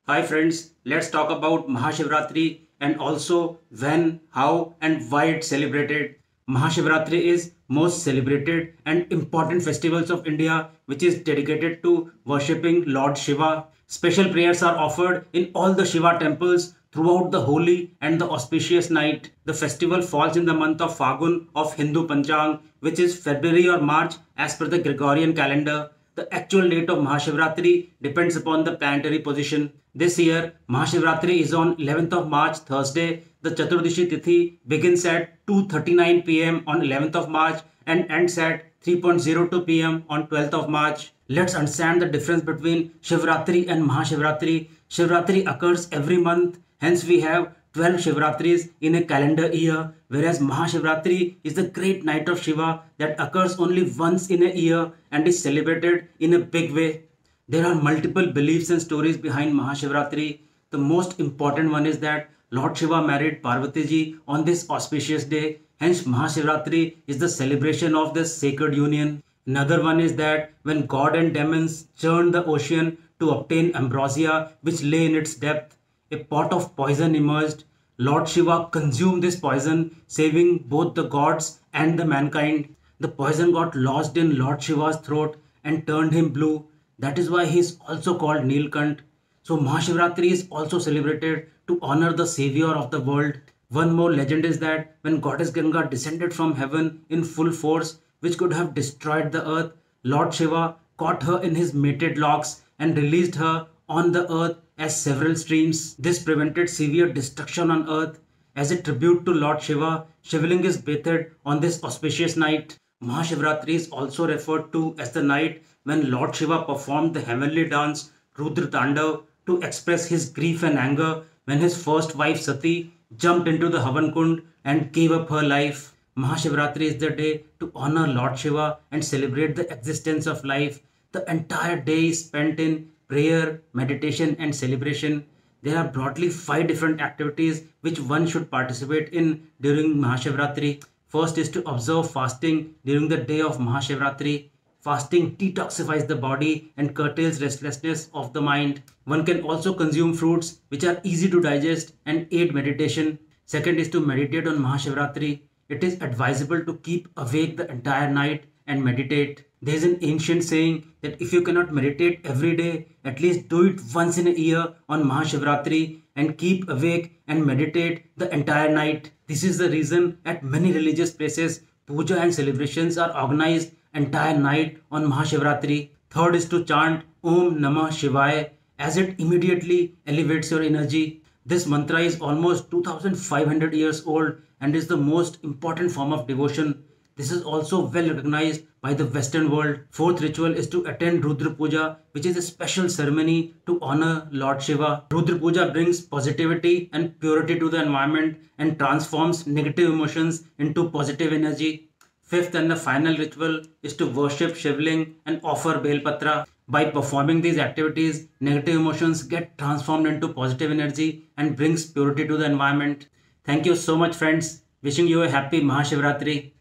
Hi friends, let's talk about Mahashivratri and also when, how and why it's celebrated. Mahashivratri is most celebrated and important festivals of India which is dedicated to worshipping Lord Shiva. Special prayers are offered in all the Shiva temples throughout the holy and the auspicious night. The festival falls in the month of Fagun of Hindu Panchang, which is February or March as per the Gregorian calendar. The actual date of Mahashivratri depends upon the planetary position. This year, Mahashivratri is on 11th of March, Thursday. The Chaturdashi Tithi begins at 2:39 pm on 11th of March and ends at 3:02 pm on 12th of March. Let's understand the difference between Shivratri and Mahashivratri. Shivratri occurs every month, hence we have 12 Shivratris in a calendar year, whereas Mahashivratri is the great night of Shiva that occurs only once in a year and is celebrated in a big way. There are multiple beliefs and stories behind Mahashivratri. The most important one is that Lord Shiva married Parvati ji on this auspicious day. Hence, Mahashivratri is the celebration of this sacred union. Another one is that when God and demons churned the ocean to obtain ambrosia which lay in its depth, a pot of poison emerged. Lord Shiva consumed this poison, saving both the gods and the mankind. The poison got lodged in Lord Shiva's throat and turned him blue. That is why he is also called Nilkant. So Mahashivratri is also celebrated to honor the savior of the world. One more legend is that when Goddess Ganga descended from heaven in full force, which could have destroyed the earth, Lord Shiva caught her in his mated locks and released her on the earth as several streams. This prevented severe destruction on earth. As a tribute to Lord Shiva, Shivling is bathed on this auspicious night. Mahashivratri is also referred to as the night when Lord Shiva performed the heavenly dance Rudra Tandav to express his grief and anger when his first wife Sati jumped into the Havan Kund and gave up her life. Mahashivratri is the day to honor Lord Shiva and celebrate the existence of life. The entire day is spent in prayer, meditation and celebration. There are broadly 5 different activities which one should participate in during Mahashivratri. First is to observe fasting during the day of Mahashivratri. Fasting detoxifies the body and curtails restlessness of the mind. One can also consume fruits which are easy to digest and aid meditation. Second is to meditate on Mahashivratri. It is advisable to keep awake the entire night and meditate. There is an ancient saying that if you cannot meditate every day, at least do it once in a year on Mahashivratri and keep awake and meditate the entire night. This is the reason at many religious places, puja and celebrations are organized entire night on Mahashivratri. Third is to chant Om Namah Shivaya as it immediately elevates your energy. This mantra is almost 2500 years old and is the most important form of devotion. This is also well recognized by the Western world. Fourth ritual is to attend Rudra Puja, which is a special ceremony to honor Lord Shiva. Rudra Puja brings positivity and purity to the environment and transforms negative emotions into positive energy. Fifth and the final ritual is to worship Shivling and offer Belpatra. By performing these activities, negative emotions get transformed into positive energy and brings purity to the environment. Thank you so much friends. Wishing you a happy Mahashivratri.